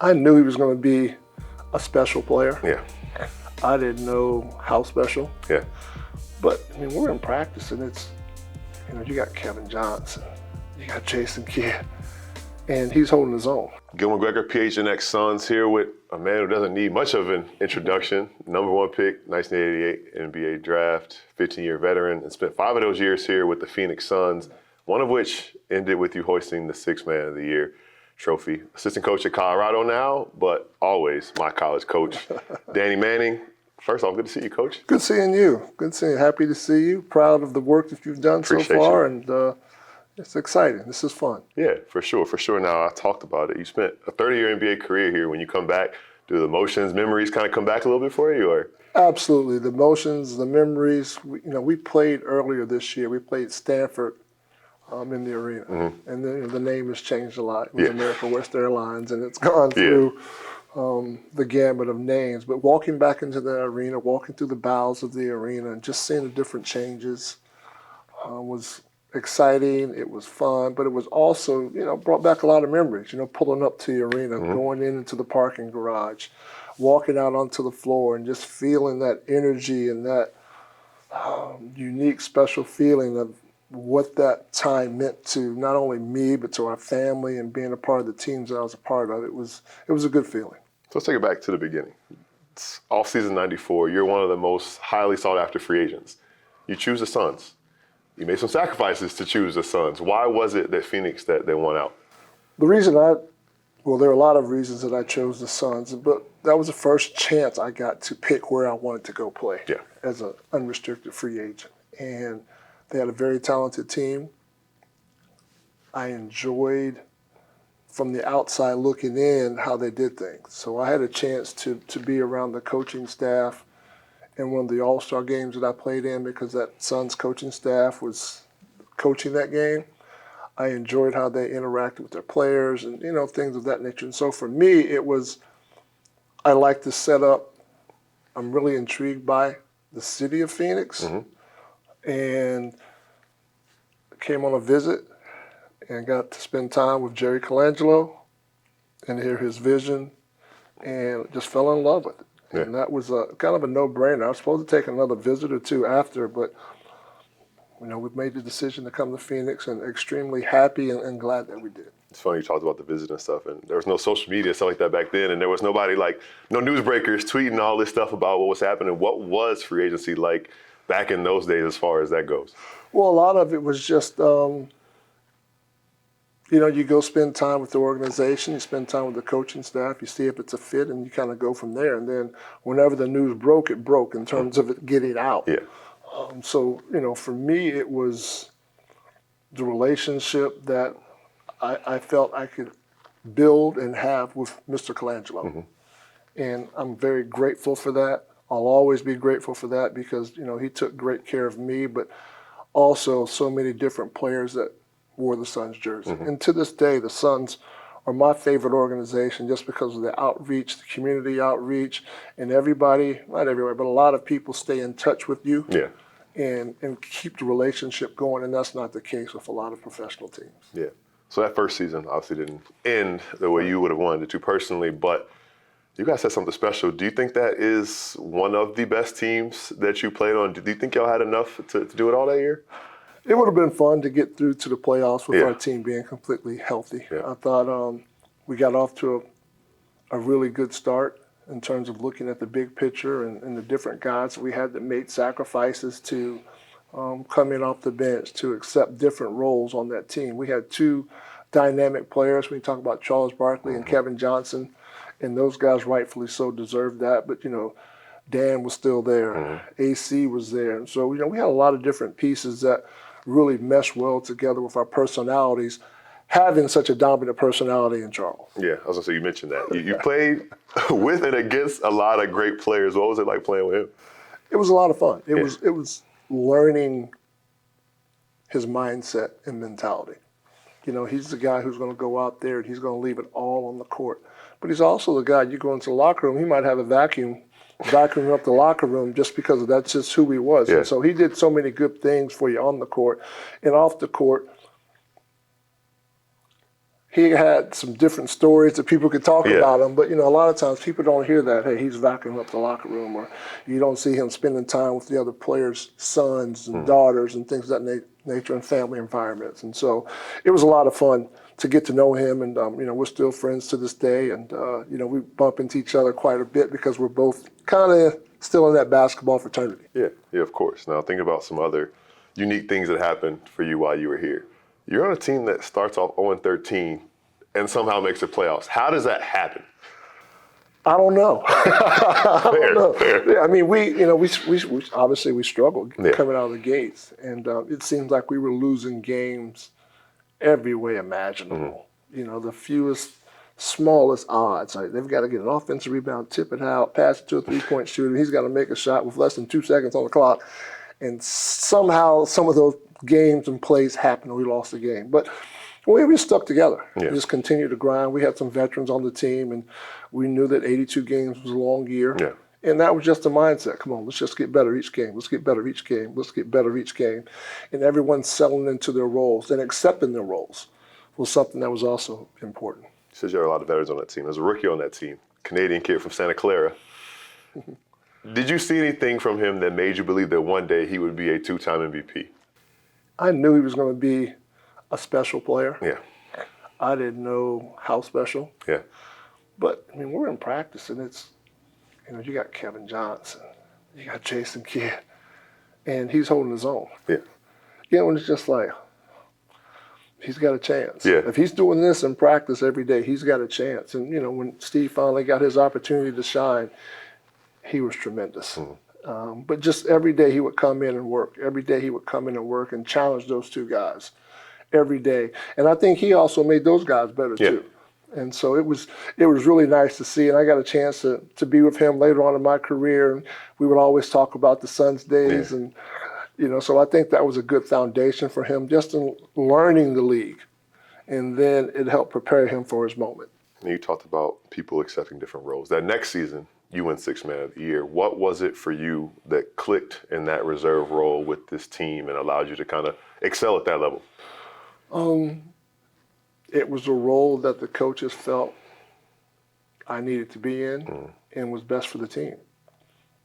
I knew he was going to be a special player. Yeah. I didn't know how special. Yeah. But, I mean, we're in practice, and it's, you got Kevin Johnson, you got Jason Kidd, and he's holding his own. Gil McGregor, PHNX Suns, here with a man who doesn't need much of an introduction. #1 pick, 1988 NBA draft, 15-year veteran, and spent 5 of those years here with the Phoenix Suns, one of which ended with you hoisting the Sixth Man of the Year trophy. Assistant coach at Colorado now, but always my college coach. Danny Manning, first off, good to see you, Coach. Good seeing you. Good seeing you. Happy to see you. Proud of the work that you've done so far, and it's exciting. This is fun. Yeah, for sure. Now, I talked about it. You spent a 30-year NBA career here. When you come back, do the emotions, memories kind of come back a little bit for you, or? Absolutely. The emotions, the memories. We played earlier this year. We played Stanford in the arena, and then the name has changed a lot. It was American West Airlines, and it's gone through the gamut of names. But walking back into the arena, walking through the bowels of the arena, and just seeing the different changes was exciting. It was fun, but it was also, brought back a lot of memories. Pulling up to the arena, going into the parking garage, walking out onto the floor, and just feeling that energy and that unique, special feeling of what that time meant to not only me, but to our family, and being a part of the teams that I was a part of. It was a good feeling. So let's take it back to the beginning. It's off-season 94. You're one of the most highly sought-after free agents. You choose the Suns. You made some sacrifices to choose the Suns. Why was it that Phoenix that they won out? The reason there are a lot of reasons that I chose the Suns, but that was the first chance I got to pick where I wanted to go play as an unrestricted free agent. And they had a very talented team. I enjoyed, from the outside looking in, how they did things. So I had a chance to be around the coaching staff in one of the All-Star games that I played in, because that Suns coaching staff was coaching that game. I enjoyed how they interacted with their players and, things of that nature. And so for me, I like the setup. I'm really intrigued by the city of Phoenix. And came on a visit and got to spend time with Jerry Colangelo and hear his vision, and just fell in love with it. Yeah. And that was kind of a no-brainer. I was supposed to take another visit or two after, but we've made the decision to come to Phoenix, and extremely happy and glad that we did. It's funny you talked about the visit and stuff, and there was no social media, stuff like that back then, and there was nobody no newsbreakers tweeting all this stuff about what was happening. What was free agency like back in those days as far as that goes? Well, a lot of it was just, you go spend time with the organization, you spend time with the coaching staff, you see if it's a fit, and you kind of go from there. And then whenever the news broke, it broke in terms of it getting out. Yeah. So, for me, it was the relationship that I felt I could build and have with Mr. Colangelo. And I'm very grateful for that. I'll always be grateful for that, because, he took great care of me, but also so many different players that wore the Suns jersey. And to this day, the Suns are my favorite organization, just because of the outreach, the community outreach, and everybody, not everybody, but a lot of people stay in touch with you and keep the relationship going, and that's not the case with a lot of professional teams. Yeah. So that first season obviously didn't end the way you would have wanted it to personally, but you guys had something special. Do you think that is one of the best teams that you played on? Do you think y'all had enough to do it all that year? It would have been fun to get through to the playoffs with our team being completely healthy. I thought we got off to a really good start in terms of looking at the big picture and the different guys we had that made sacrifices to come in off the bench, to accept different roles on that team. We had two dynamic players. We talk about Charles Barkley and Kevin Johnson, and those guys rightfully so deserved that. But, Dan was still there. AC was there. And so, we had a lot of different pieces that really meshed well together with our personalities, having such a dominant personality in Charles. Yeah, I was going to say, you mentioned that. You played with and against a lot of great players. What was it like playing with him? It was a lot of fun. It was learning his mindset and mentality. He's the guy who's going to go out there and he's going to leave it all on the court. But he's also the guy, you go into the locker room, he might have a vacuum up the locker room, just because that's just who he was. And so he did so many good things for you on the court. And off the court, he had some different stories that people could talk about him. But, a lot of times people don't hear that, hey, he's vacuuming up the locker room, or you don't see him spending time with the other players' sons and daughters and things of that nature in family environments. And so it was a lot of fun to get to know him. And, we're still friends to this day. And, we bump into each other quite a bit because we're both kind of still in that basketball fraternity. Yeah, of course. Now, think about some other unique things that happened for you while you were here. You're on a team that starts off 0-13 and somehow makes the playoffs. How does that happen? I don't know. Fair. Yeah, I mean, we obviously we struggled coming out of the gates, and it seems like we were losing games every way imaginable. The fewest, smallest odds. Like, they've got to get an offensive rebound, tip it out, pass it to a three-point shooter. He's got to make a shot with less than 2 seconds on the clock, and somehow some of those games and plays happened and we lost the game. But we stuck together. We just continued to grind. We had some veterans on the team, and we knew that 82 games was a long year. Yeah. And that was just the mindset. Come on, let's just get better each game. Let's get better each game. Let's get better each game. And everyone settling into their roles and accepting their roles was something that was also important. You said you had a lot of veterans on that team. There's a rookie on that team, Canadian kid from Santa Clara. Did you see anything from him that made you believe that one day he would be a 2-time MVP? I knew he was going to be a special player. Yeah. I didn't know how special. Yeah. But, I mean, we're in practice, and it's, you got Kevin Johnson, you got Jason Kidd, and he's holding his own. Yeah. And it's just like, he's got a chance. Yeah. If he's doing this in practice every day, he's got a chance. And, when Steve finally got his opportunity to shine, he was tremendous. But just every day he would come in and work. Every day he would come in and work and challenge those two guys every day. And I think he also made those guys better too. And so it was really nice to see. And I got a chance to be with him later on in my career. And we would always talk about the Suns days. And, so I think that was a good foundation for him just in learning the league. And then it helped prepare him for his moment. And you talked about people accepting different roles. That next season, you win Sixth Man of the Year. What was it for you that clicked in that reserve role with this team and allowed you to kind of excel at that level? It was a role that the coaches felt I needed to be in and was best for the team.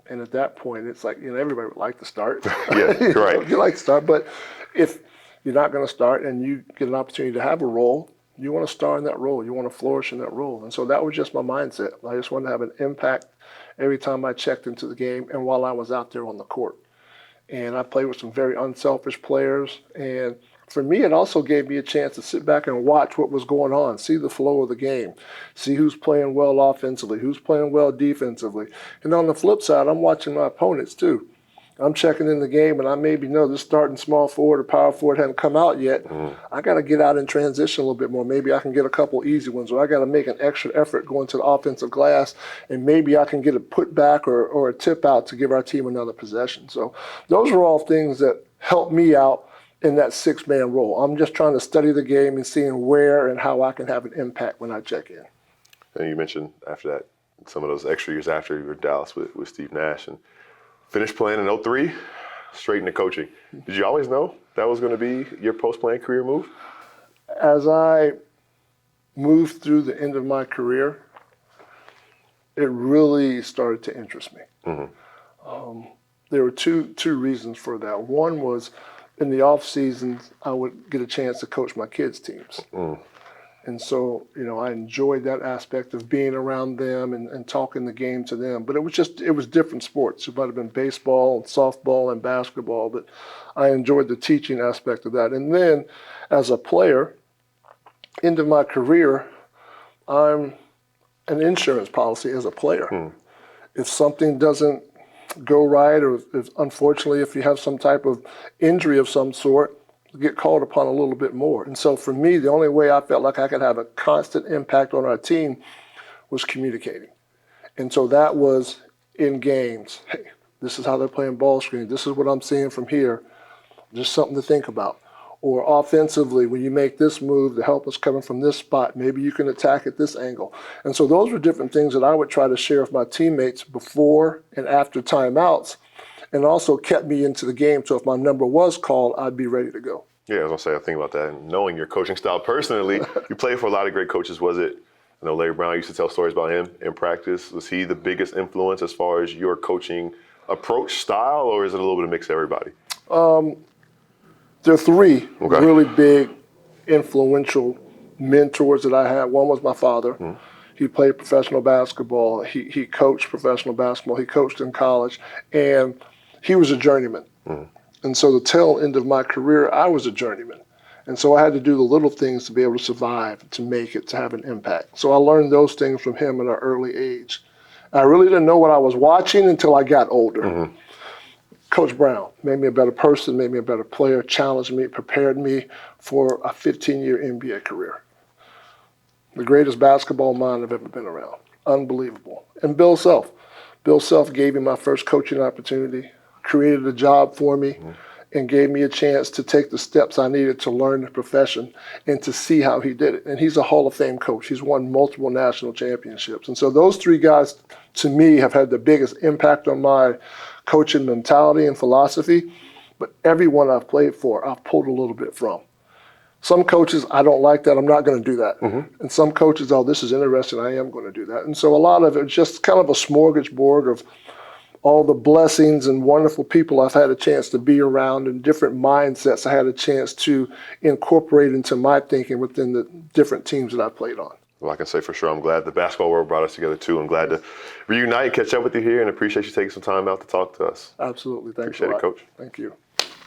And at that point, it's like, everybody would like to start. Right. You like to start, but if you're not going to start and you get an opportunity to have a role, you want to star in that role. You want to flourish in that role. And so that was just my mindset. I just wanted to have an impact every time I checked into the game and while I was out there on the court. And I played with some very unselfish players. And for me, it also gave me a chance to sit back and watch what was going on, see the flow of the game, see who's playing well offensively, who's playing well defensively. And on the flip side, I'm watching my opponents too. I'm checking in the game, and I maybe know this starting small forward or power forward hadn't come out yet. I got to get out and transition a little bit more. Maybe I can get a couple easy ones, or I got to make an extra effort going to the offensive glass, and maybe I can get a putback or a tip out to give our team another possession. So those are all things that help me out in that six-man role. I'm just trying to study the game and seeing where and how I can have an impact when I check in. And you mentioned after that, some of those extra years after you were in Dallas with Steve Nash, and finished playing in 03, straight into coaching. Did you always know that was going to be your post-playing career move? As I moved through the end of my career, it really started to interest me. There were two reasons for that. One was in the off seasons, I would get a chance to coach my kids' teams. And so, I enjoyed that aspect of being around them and talking the game to them. But it was different sports. It might have been baseball and softball and basketball, but I enjoyed the teaching aspect of that. And then as a player, end of my career, I'm an insurance policy as a player. If something doesn't go right, or unfortunately, if you have some type of injury of some sort, get called upon a little bit more. And so for me, the only way I felt like I could have a constant impact on our team was communicating. And so that was in games. Hey, this is how they're playing ball screen. This is what I'm seeing from here. Just something to think about. Or offensively, when you make this move, the help is coming from this spot. Maybe you can attack at this angle. And so those were different things that I would try to share with my teammates before and after timeouts, and also kept me into the game. So if my number was called, I'd be ready to go. Yeah, I was going to say, I think about that. And knowing your coaching style personally, you played for a lot of great coaches. Was it, I know Larry Brown used to tell stories about him in practice. Was he the biggest influence as far as your coaching approach style, or is it a little bit of mix of everybody? There are three Okay. really big, influential mentors that I had. One was my father. He played professional basketball. He coached professional basketball. He coached in college, and he was a journeyman. And so the tail end of my career, I was a journeyman. And so I had to do the little things to be able to survive, to make it, to have an impact. So I learned those things from him at an early age. I really didn't know what I was watching until I got older. Coach Brown made me a better person, made me a better player, challenged me, prepared me for a 15-year NBA career. The greatest basketball mind I've ever been around. Unbelievable. And Bill Self. Bill Self gave me my first coaching opportunity, created a job for me, and gave me a chance to take the steps I needed to learn the profession and to see how he did it. And he's a Hall of Fame coach. He's won multiple national championships. And so those three guys, to me, have had the biggest impact on my coaching mentality and philosophy. But everyone I've played for, I've pulled a little bit from. Some coaches, I don't like that, I'm not going to do that. And some coaches, oh, this is interesting, I am going to do that. And so a lot of it's just kind of a smorgasbord of all the blessings and wonderful people I've had a chance to be around and different mindsets I had a chance to incorporate into my thinking within the different teams that I've played on. Well, I can say for sure, I'm glad the basketball world brought us together too. I'm glad to reunite, catch up with you here, and appreciate you taking some time out to talk to us. Absolutely. Thanks Appreciate a lot. it, Coach. Thank you.